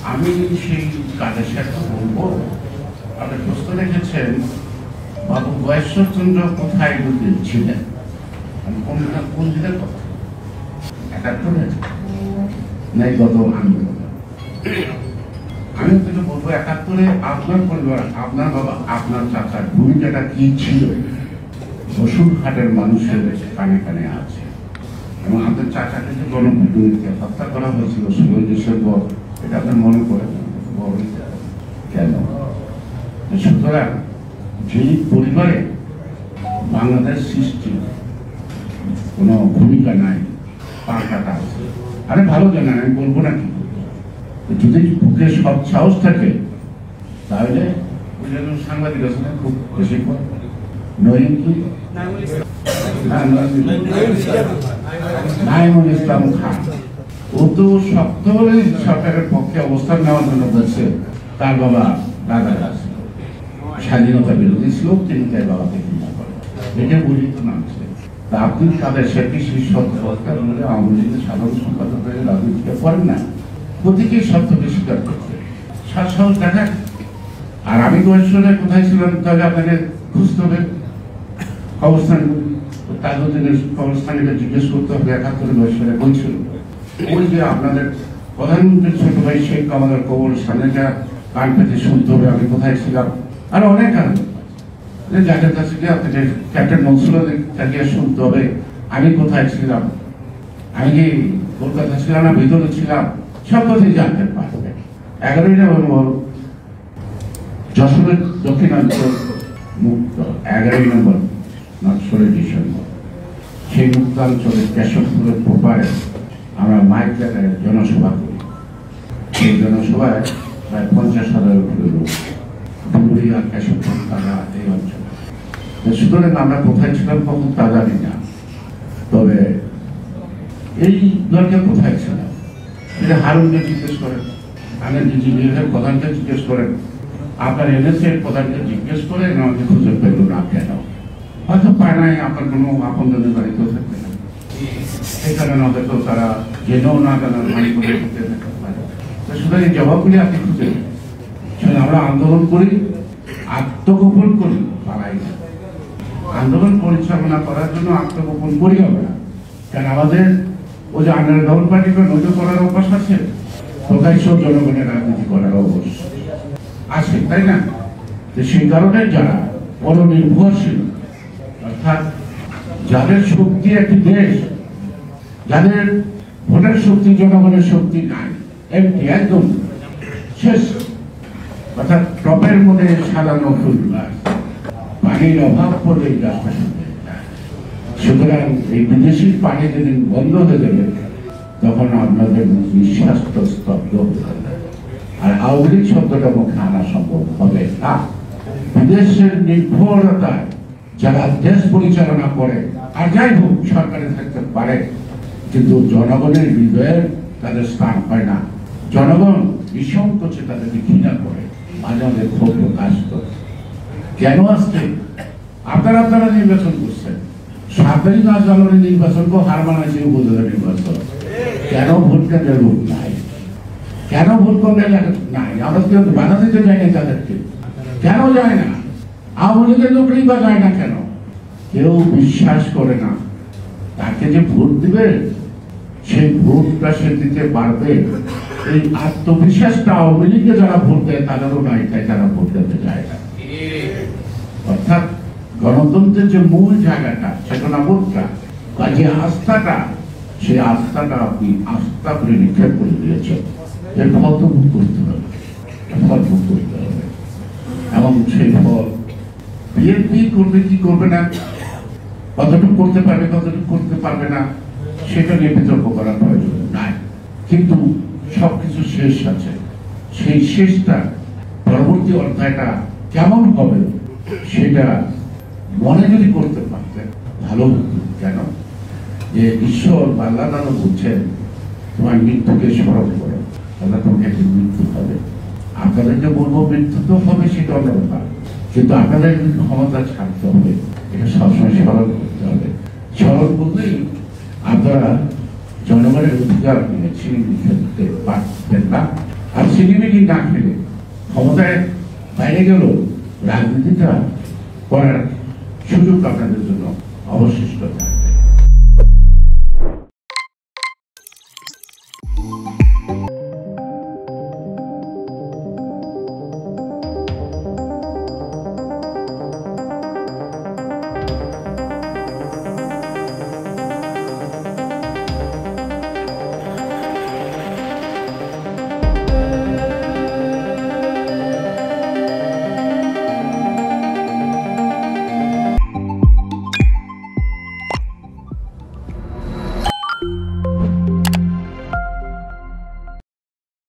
আমি সেই কাজের সাথে বলবো, আপনি প্রশ্ন রেখেছেন বাবু গয়েশ্বরচন্দ্র কোথায় ছিলেন, আমি কোন দিনের কথা ৭১ নাই গত আন্দোলন। আমি আপনাকে বলবো ৭১ আপনার পরিবার, আপনার বাবা, আপনার চাচার ভূমিকাটা কি ছিল বসুরহাটের মানুষের কানে কানে আছে। এবং আপনার চাচাকে যে গণপিটুনিতে হত্যা করা হয়েছিল ১৬ ডিসেম্বর, এটা আপনার মনে করেন কেন? সুতরাং যেই পরিবারে বাংলাদেশ সৃষ্টি কোনো ভূমিকা নাই, পাকাটা আছে, আরে ভালো জানেন, আমি বলবো না কি, যদি বুকে সব সাহস থাকে তাহলে সাংবাদিক আছে না খুব বেশি নইম কি নাইমুল ইসলাম খান, ও তো শক্ত হলে সরকারের পক্ষে অবস্থান নেওয়ার জন্য বলছে। তার বাবা দাদা আছে স্বাধীনতা বিরোধী ছিল, তিনি তাই বাবাকে ঘৃণা করেন, এটা বলি তো নামছে। তা আপনি তাদের সেটি শীর্ষ আওয়ামী লীগের সাধারণ সম্পাদক হয়ে রাজনীতিটা করেন না, প্রতীকেই সত্যকে স্বীকার করছে, সাহস দেখান। আর আমি গয়েশ্বরে কোথায় ছিলাম তাহলে আপনাকে খুঁজতে হবে, অবস্থান তাজউদ্দিনের অবস্থানে জিজ্ঞেস করতে হবে ৭১ গয়েশ্বরে বলছিল। ওই যে আপনাদের প্রধানমন্ত্রীর ছোট ভাই শেখ কামালের কবরস্থানে যা কান পেতে শুনতে হবে আমি কোথায় ছিলাম, আর অনেক কারণ যাদের কাছে গিয়ে আপনাকে ক্যাপ্টেন মনসুরের কাছে শুনতে হবে আমি কোথায় ছিলাম, আমি কি কলকাতা ছিলাম না ভিতরে ছিলাম, সব কথাই জানতে পারবে। ১১ই নভেম্বর যশোরের দক্ষিণাঞ্চল মুক্ত, ১১ই নভেম্বর না ১৬ ডিসেম্বর সেই মুক্তাঞ্চলের কেশবপুরের পোপারে আমরা মাইক জায়গায় জনসভা করি। সেই জনসভায় প্রায় ৫০,০০০ উপরে লোক, ডুবুরি আর কেশবপুর তারা এই অঞ্চলে। সুতরাং আমরা কোথায় ছিলাম কখন তা জানি না, তবে এই দলকে কোথায় ছিলাম এটা হারুনকে জিজ্ঞেস করেন, আনন্দজির প্রধানকে জিজ্ঞেস করেন, আপনার এনএসএর প্রধানকে জিজ্ঞেস করেন, আমাকে খুঁজে পেল না কেন, হয়তো পায় নাই, আপনার কোনো আপনজনের বাড়িতেও থাকবে না, এখানে না হয়তো তারা জেনেও না জানার ভাই করে থাকতে পারে। সুতরাং এই জবাবগুলি আপনি খুঁজে আমরা আন্দোলন করি, আত্মগোপন করি, পালাই না। আন্দোলন পরিচালনা করার জন্য আত্মগোপন করি হবে না, কারণ আমাদের ওই যে আন্ডার ডবল পার্টি নজর করার অভ্যাস আছে, প্রকাশ্য জনগণের রাজনীতি করার অভ্যাস আছে, তাই না? সেই কারণে যারা পরনির্ভরশীল, অর্থাৎ যাদের শক্তি একটি দেশ, যাদের ভোটের শক্তি জনগণের শক্তি নাই, একদম শেষ, অর্থাৎ টপের মধ্যে সাজানো ফুল গাছ, পানির অভাব পড়লে গাছটা শুকিয়ে যায়। সুতরাং এই বিদেশি পানি যেদিন বন্ধ হয়ে যাবে তখন আপনাদের নিঃশ্বাস স্তব্ধ হয়ে যাবে, আর আওয়ামী লীগ শব্দটা মুখে আনা সম্ভব হবে না। বিদেশের নির্ভরতায় যারা দেশ পরিচালনা করে, আর যাই হোক সরকারে থাকতে পারে, কিন্তু জনগণের হৃদয়ের তাদের স্থান হয় না। জনগণ নিঃসংকোচে তাদেরকে ঘৃণা করে, মাঝে মাঝে ক্ষোভ প্রকাশ করে। কেন আসছে? আপনারা নির্বাচন করছেন, ৭ই জানুয়ারি নির্বাচন কো হার মানাইছে উপজেলা নির্বাচন, কেন ভোট কেন্দ্রের রূপ নাই, কেন ভোট কেন্দ্রের নাই? আমরা কেউ বাধা দিতে যাই না তাদেরকে, কেন যায় না? আওয়ামী লীগের লোকই বা যায় না কেন? কেউ বিশ্বাস করে না তাকে যে ভোট দিবে সেই ভোটটা সে দিতে পারবে, এই আত্মবিশ্বাসটা আওয়ামী লীগকে যারা ভোট দেয় তাদেরও নাই, তাই তারা ভোট দিতে যায় না। অর্থাৎ গণতন্ত্রের যে মূল জায়গাটা, চেতনাবোধটা বা যে আস্থাটা, সেই আস্থাটা আপনি আস্থা করে নিক্ষেপ করে দিয়েছেন, এর ফল তো ভোগ করতে হবে, ফল ভোগ করতে হবে। এবং সেই ফল বিএনপি করবে কি করবে না, কতটুকু করতে পারবে কতটুকু করতে পারবে না, সেটা নিয়ে বিতর্ক করার প্রয়োজন নাই। কিন্তু সবকিছু শেষ আছে, সেই শেষটা পরবর্তী অধ্যায়টা কেমন হবে সেটা মনে যদি করতে পারতেন ভালো হতো। কেন? যে ঈশ্বর আল্লাহ তাআলা বলছেন তোমার মৃত্যুকে স্মরণ করো, আল্লাহ তোমাকে একটি মৃত্যু হবে। আপনাদেরকে বলবো মৃত্যু তো হবে সেটা অন্য ব্যাপার, কিন্তু আপনাদের ক্ষমতা ছাড়তে হবে, এটা সবসময় স্মরণ করতে হবে। স্মরণ করলেই আপনারা জনগণের অধিকার নিয়ে ছিনিয়ে নিতে পারতেন না। আর সিনেমিটি না খেলে ক্ষমতায় বাইরে গেলেও রাজনীতিটা করার সুযোগ আপনাদের জন্য অবশিষ্ট থাকে।